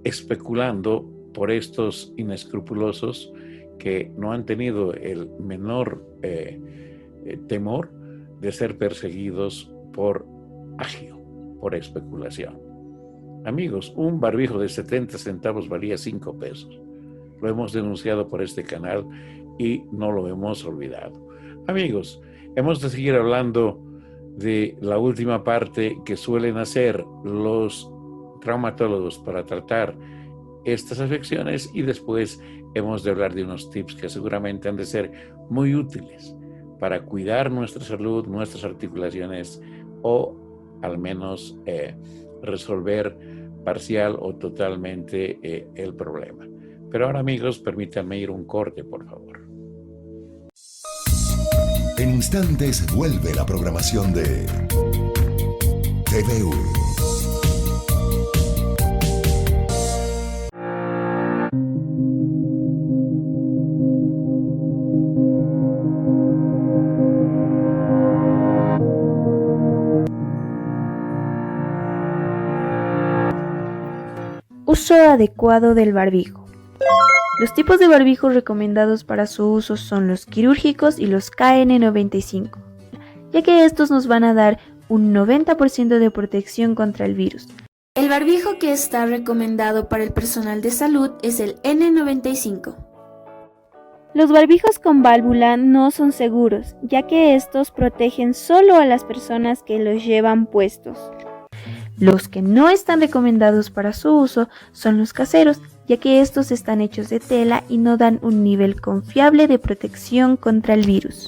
especulando por estos inescrupulosos que no han tenido el menor temor de ser perseguidos por agio, por especulación. Amigos, un barbijo de 70 centavos valía 5 pesos. Lo hemos denunciado por este canal y no lo hemos olvidado. Amigos, hemos de seguir hablando de la última parte que suelen hacer los traumatólogos para tratar estas afecciones, y después hemos de hablar de unos tips que seguramente han de ser muy útiles para cuidar nuestra salud, nuestras articulaciones, o al menos resolver parcial o totalmente el problema. Pero ahora, amigos, permítanme ir un corte, por favor. En instantes vuelve la programación de TVU. Uso adecuado del barbijo. Los tipos de barbijos recomendados para su uso son los quirúrgicos y los KN95, ya que estos nos van a dar un 90% de protección contra el virus. El barbijo que está recomendado para el personal de salud es el N95. Los barbijos con válvula no son seguros, ya que estos protegen solo a las personas que los llevan puestos. Los que no están recomendados para su uso son los caseros, ya que estos están hechos de tela y no dan un nivel confiable de protección contra el virus.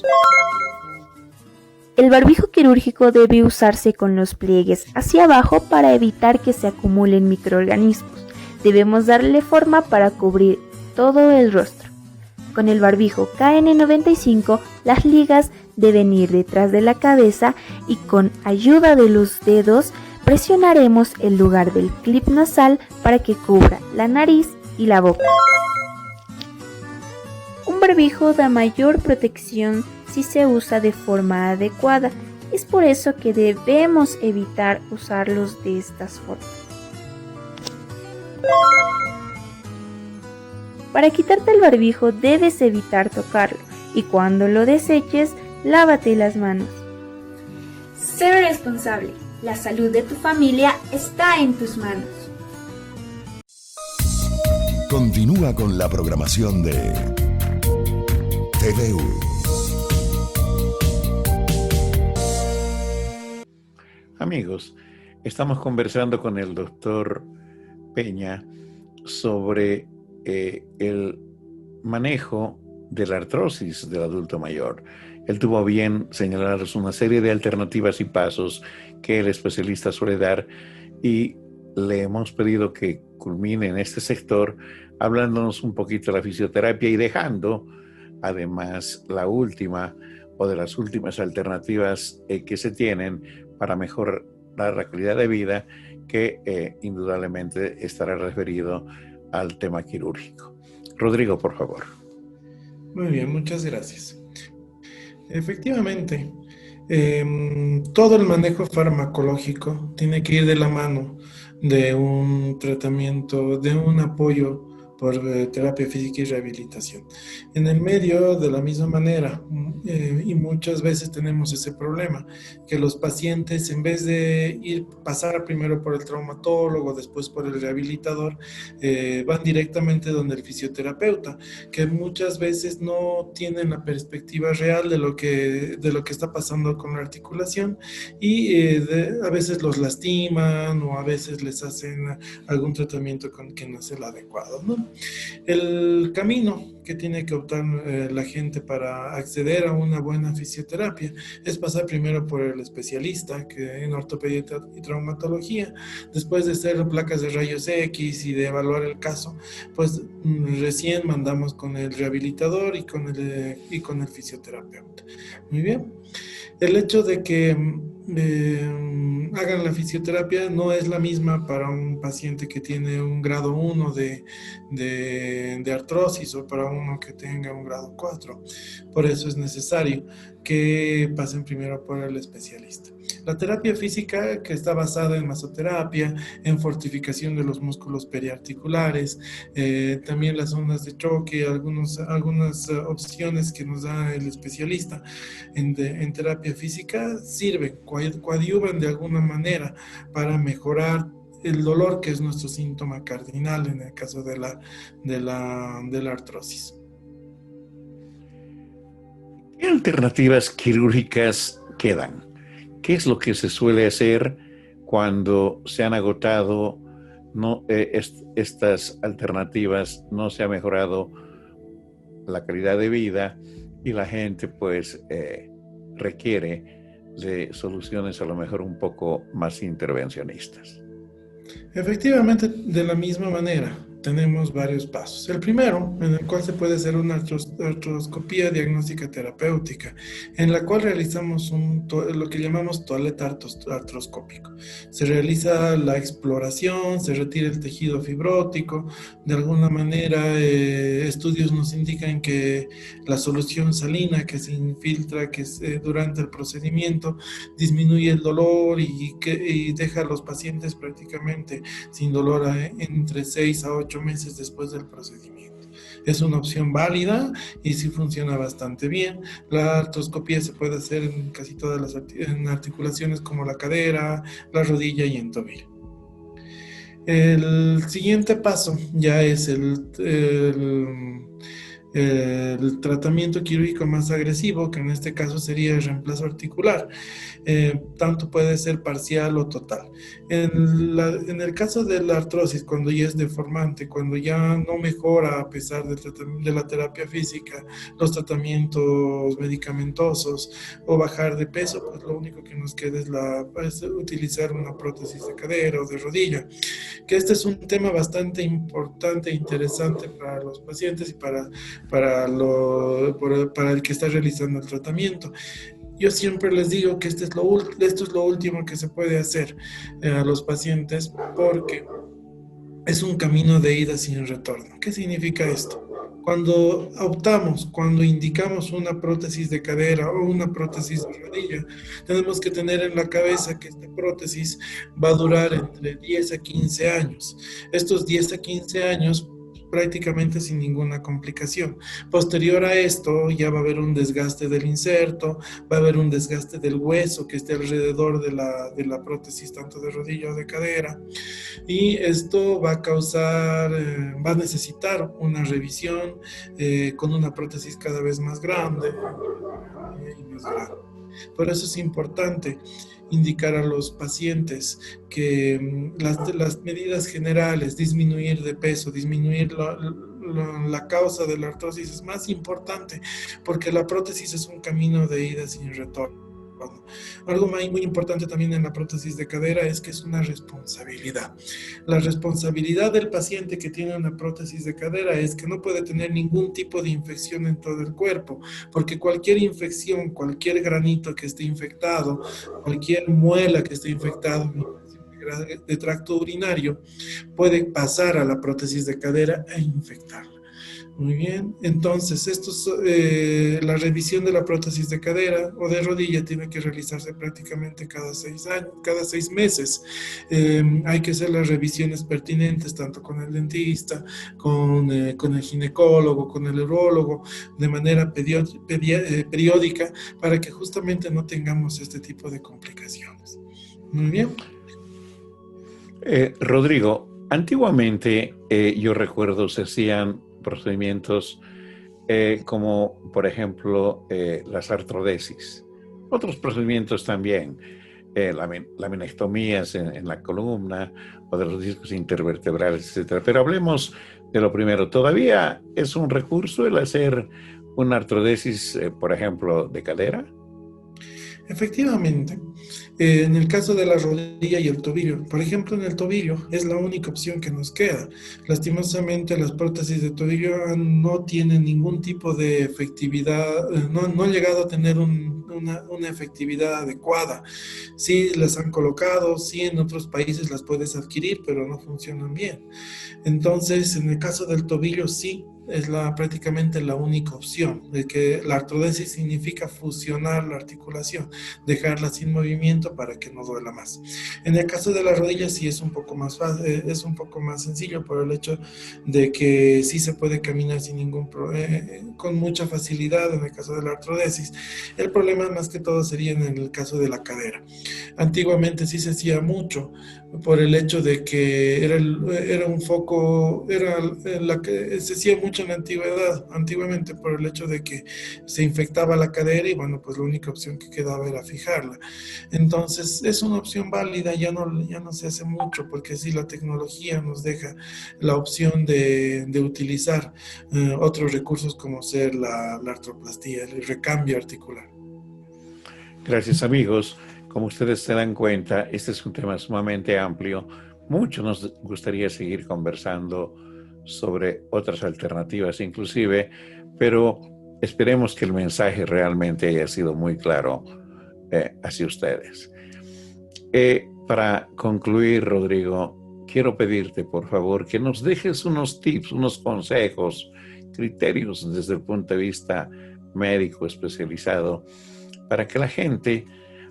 El barbijo quirúrgico debe usarse con los pliegues hacia abajo para evitar que se acumulen microorganismos. Debemos darle forma para cubrir todo el rostro. Con el barbijo KN95, las ligas deben ir detrás de la cabeza y con ayuda de los dedos presionaremos el lugar del clip nasal para que cubra la nariz y la boca. Un barbijo da mayor protección si se usa de forma adecuada. Es por eso que debemos evitar usarlos de estas formas. Para quitarte el barbijo debes evitar tocarlo y cuando lo deseches, lávate las manos. Sé responsable. La salud de tu familia está en tus manos. Continúa con la programación de TVU. Amigos, estamos conversando con el doctor Peña sobre el manejo de la artrosis del adulto mayor. Él tuvo a bien señalarnos una serie de alternativas y pasos que el especialista suele dar y le hemos pedido que culmine en este sector hablándonos un poquito de la fisioterapia y dejando además la última o de las últimas alternativas que se tienen para mejorar la calidad de vida, que indudablemente estará referido al tema quirúrgico. Rodrigo, por favor. Muy bien, muchas gracias. Efectivamente, todo el manejo farmacológico tiene que ir de la mano de un tratamiento, de un apoyo por terapia física y rehabilitación. En el medio, de la misma manera, y muchas veces tenemos ese problema, que los pacientes, en vez de pasar primero por el traumatólogo, después por el rehabilitador, van directamente donde el fisioterapeuta, que muchas veces no tienen la perspectiva real de lo que está pasando con la articulación y a veces los lastiman o a veces les hacen algún tratamiento que no es el adecuado, ¿no? El camino que tiene que optar la gente para acceder a una buena fisioterapia es pasar primero por el especialista que en ortopedia y traumatología. Después de hacer placas de rayos X y de evaluar el caso, pues recién mandamos con el rehabilitador y con el fisioterapeuta. Muy bien. El hecho de que hagan la fisioterapia no es la misma para un paciente que tiene un grado 1 de artrosis o para uno que tenga un grado 4. Por eso es necesario que pasen primero por el especialista. La terapia física, que está basada en masoterapia, en fortificación de los músculos periarticulares, también las ondas de choque, algunas opciones que nos da el especialista en terapia física, sirven, coadyuvan de alguna manera para mejorar el dolor, que es nuestro síntoma cardinal en el caso de la artrosis. ¿Qué alternativas quirúrgicas quedan? ¿Qué es lo que se suele hacer cuando se han agotado estas alternativas, no se ha mejorado la calidad de vida y la gente pues requiere de soluciones a lo mejor un poco más intervencionistas? Efectivamente, de la misma manera, tenemos varios pasos. El primero, en el cual se puede hacer una artroscopía diagnóstica terapéutica, en la cual realizamos lo que llamamos toilet artroscópico. Se realiza la exploración, se retira el tejido fibrótico. De alguna manera, estudios nos indican que la solución salina que se infiltra durante el procedimiento disminuye el dolor y deja a los pacientes prácticamente sin dolor entre 6 a 8 meses después del procedimiento. Es una opción válida y sí funciona bastante bien. La artroscopía se puede hacer en casi todas las articulaciones como la cadera, la rodilla y el tobillo. El siguiente paso ya es el tratamiento quirúrgico más agresivo, que en este caso sería el reemplazo articular. Tanto puede ser parcial o total. En el caso de la artrosis, cuando ya es deformante, cuando ya no mejora a pesar de la terapia física, los tratamientos medicamentosos o bajar de peso, pues lo único que nos queda es utilizar una prótesis de cadera o de rodilla, que este es un tema bastante importante e interesante para los pacientes y para el que está realizando el tratamiento. Yo siempre les digo que esto es lo último que se puede hacer a los pacientes, porque es un camino de ida sin retorno. ¿Qué significa esto? cuando indicamos una prótesis de cadera o una prótesis de rodilla, tenemos que tener en la cabeza que esta prótesis va a durar entre 10 a 15 años. Estos 10 a 15 años prácticamente sin ninguna complicación. Posterior a esto ya va a haber un desgaste del inserto, va a haber un desgaste del hueso que esté alrededor de la prótesis tanto de rodilla o de cadera, y esto va a causar, va a necesitar una revisión con una prótesis cada vez más grande y más grande. Por eso es importante indicar a los pacientes que las medidas generales, disminuir de peso, disminuir la causa de la artrosis es más importante, porque la prótesis es un camino de ida sin retorno. Algo muy importante también en la prótesis de cadera es que es una responsabilidad. La responsabilidad del paciente que tiene una prótesis de cadera es que no puede tener ningún tipo de infección en todo el cuerpo, porque cualquier infección, cualquier granito que esté infectado, cualquier muela que esté infectada de tracto urinario, puede pasar a la prótesis de cadera e infectarla. Muy bien, entonces la revisión de la prótesis de cadera o de rodilla tiene que realizarse prácticamente cada 6 años, cada 6 meses. Hay que hacer las revisiones pertinentes tanto con el dentista, con el ginecólogo, con el urólogo, de manera periódica, para que justamente no tengamos este tipo de complicaciones. Muy bien. Rodrigo, antiguamente yo recuerdo se hacían procedimientos como, por ejemplo, las artrodesis. Otros procedimientos también, laminectomías en la columna o de los discos intervertebrales, etc. Pero hablemos de lo primero. ¿Todavía es un recurso el hacer una artrodesis, por ejemplo, de cadera? Efectivamente, en el caso de la rodilla y el tobillo, por ejemplo, en el tobillo es la única opción que nos queda. Lastimosamente, las prótesis de tobillo no tienen ningún tipo de efectividad, no han llegado a tener una efectividad adecuada. Sí, las han colocado, sí, en otros países las puedes adquirir, pero no funcionan bien. Entonces, en el caso del tobillo, sí, es prácticamente la única opción, de que la artrodesis significa fusionar la articulación, dejarla sin movimiento para que no duela más. En el caso de la rodilla sí es un poco más fácil, es un poco más sencillo por el hecho de que sí se puede caminar sin ningún con mucha facilidad en el caso de la artrodesis. El problema más que todo sería en el caso de la cadera. Antiguamente sí se hacía mucho por el hecho de que era un foco, la que se hacía mucho en la antiguamente por el hecho de que se infectaba la cadera y bueno, pues la única opción que quedaba era fijarla. Entonces es una opción válida, ya no se hace mucho porque sí la tecnología nos deja la opción de utilizar otros recursos como ser la artroplastía, el recambio articular. Gracias, amigos. Como ustedes se dan cuenta, este es un tema sumamente amplio. Mucho nos gustaría seguir conversando sobre otras alternativas inclusive, pero esperemos que el mensaje realmente haya sido muy claro hacia ustedes. Para concluir, Rodrigo, quiero pedirte, por favor, que nos dejes unos tips, unos consejos, criterios desde el punto de vista médico especializado, para que la gente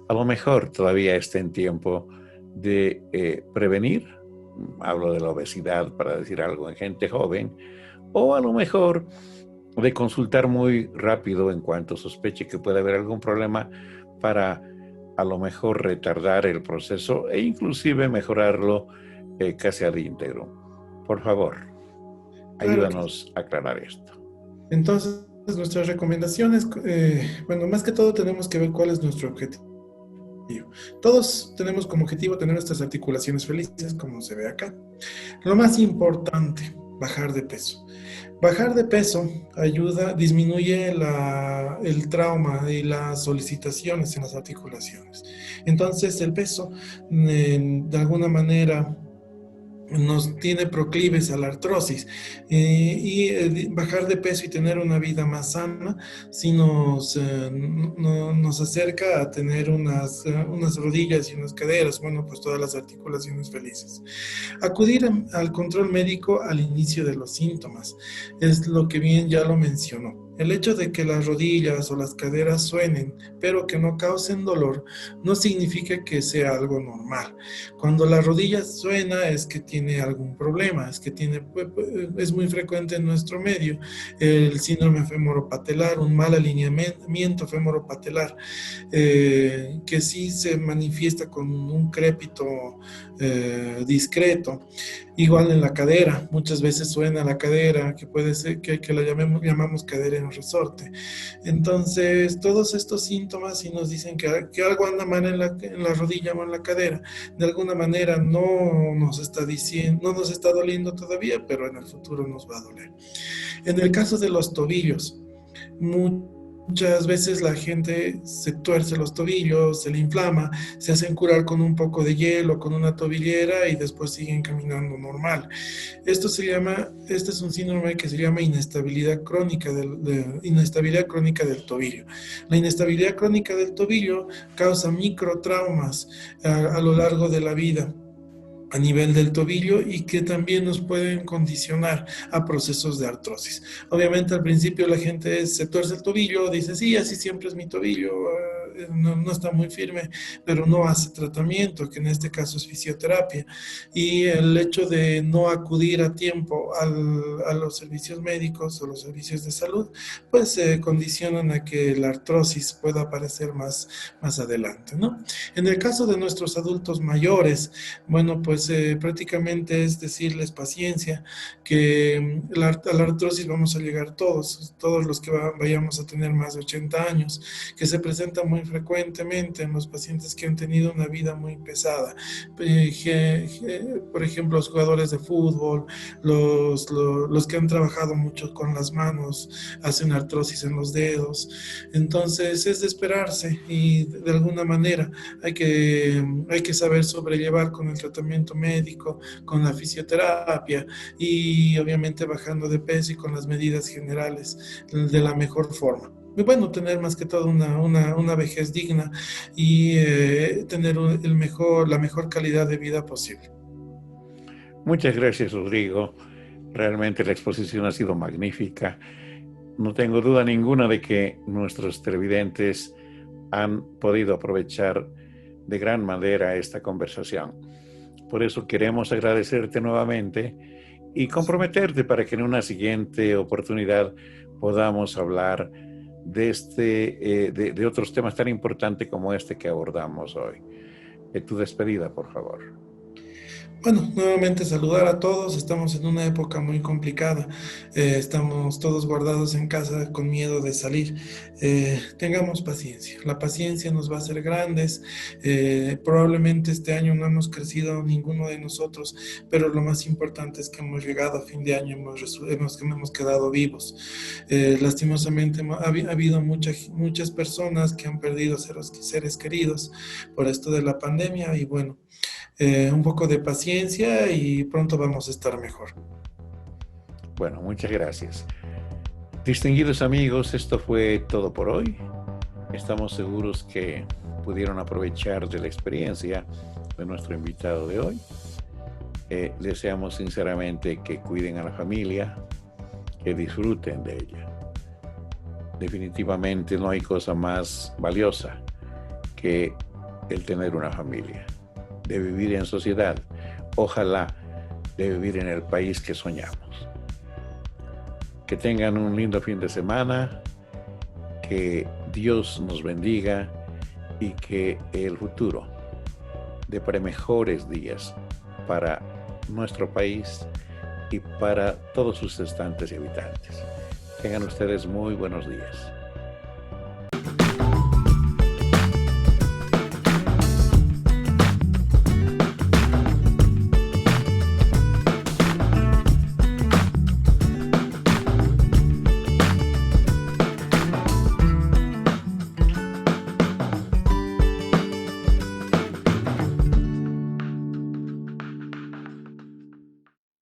a lo mejor todavía esté en tiempo de prevenir. Hablo de la obesidad, para decir algo, en gente joven, o a lo mejor de consultar muy rápido en cuanto sospeche que puede haber algún problema para a lo mejor retardar el proceso e inclusive mejorarlo casi al íntegro. Por favor, ayúdanos a aclarar esto. Entonces, nuestras recomendaciones, bueno, más que todo tenemos que ver cuál es nuestro objetivo. Todos tenemos como objetivo tener nuestras articulaciones felices, como se ve acá. Lo más importante, bajar de peso. Bajar de peso disminuye el trauma y las solicitaciones en las articulaciones. Entonces, el peso, de alguna manera, nos tiene proclives a la artrosis, bajar de peso y tener una vida más sana sí nos acerca a tener unas rodillas y unas caderas, bueno, pues todas las articulaciones felices. Acudir al control médico al inicio de los síntomas es lo que bien ya lo mencionó. El hecho de que las rodillas o las caderas suenen, pero que no causen dolor, no significa que sea algo normal. Cuando la rodilla suena es que tiene algún problema, es muy frecuente en nuestro medio el síndrome femoropatelar, un mal alineamiento femoropatelar, que sí se manifiesta con un crépito discreto. Igual en la cadera, muchas veces suena la cadera, que puede ser que la llamamos cadera en resorte. Entonces, todos estos síntomas sí nos dicen que algo anda mal en la rodilla o en la cadera. De alguna manera no nos está doliendo todavía, pero en el futuro nos va a doler. En el caso de los tobillos, muchas veces la gente se tuerce los tobillos, se le inflama, se hacen curar con un poco de hielo, con una tobillera y después siguen caminando normal. Este es un síndrome que se llama inestabilidad crónica del tobillo. La inestabilidad crónica del tobillo causa microtraumas a lo largo de la vida a nivel del tobillo y que también nos pueden condicionar a procesos de artrosis. Obviamente al principio la gente se tuerce el tobillo, dice, sí, así siempre es mi tobillo, no está muy firme, pero no hace tratamiento, que en este caso es fisioterapia. Y el hecho de no acudir a tiempo a los servicios médicos o los servicios de salud, pues condicionan a que la artrosis pueda aparecer más adelante, ¿no? En el caso de nuestros adultos mayores, bueno, pues prácticamente es decirles paciencia, que a la artrosis vamos a llegar todos los que vayamos a tener más de 80 años, que se presenta muy frecuentemente en los pacientes que han tenido una vida muy pesada. Por ejemplo, los jugadores de fútbol, los que han trabajado mucho con las manos, hacen artrosis en los dedos. Entonces es de esperarse y de alguna manera hay que saber sobrellevar con el tratamiento médico, con la fisioterapia y obviamente bajando de peso y con las medidas generales de la mejor forma. Y bueno, tener más que todo una vejez digna y tener la mejor calidad de vida posible. Muchas gracias, Rodrigo. Realmente la exposición ha sido magnífica. No tengo duda ninguna de que nuestros televidentes han podido aprovechar de gran manera esta conversación. Por eso queremos agradecerte nuevamente y comprometerte para que en una siguiente oportunidad podamos hablar de otros temas tan importantes como este que abordamos hoy. Tu despedida, por favor. Bueno, nuevamente saludar a todos. Estamos en una época muy complicada. Estamos todos guardados en casa con miedo de salir. Tengamos paciencia. La paciencia nos va a hacer grandes. Probablemente este año no hemos crecido ninguno de nosotros, pero lo más importante es que hemos llegado a fin de año, hemos quedado vivos. Lastimosamente ha habido muchas personas que han perdido seres queridos por esto de la pandemia y bueno, un poco de paciencia y pronto vamos a estar mejor. Bueno, muchas gracias. Distinguidos amigos, esto fue todo por hoy. Estamos seguros que pudieron aprovechar de la experiencia de nuestro invitado de hoy. Deseamos sinceramente que cuiden a la familia, que disfruten de ella. Definitivamente no hay cosa más valiosa que el tener una familia, de vivir en sociedad, ojalá de vivir en el país que soñamos. Que tengan un lindo fin de semana, que Dios nos bendiga y que el futuro depare mejores días para nuestro país y para todos sus habitantes y habitantes. Tengan ustedes muy buenos días.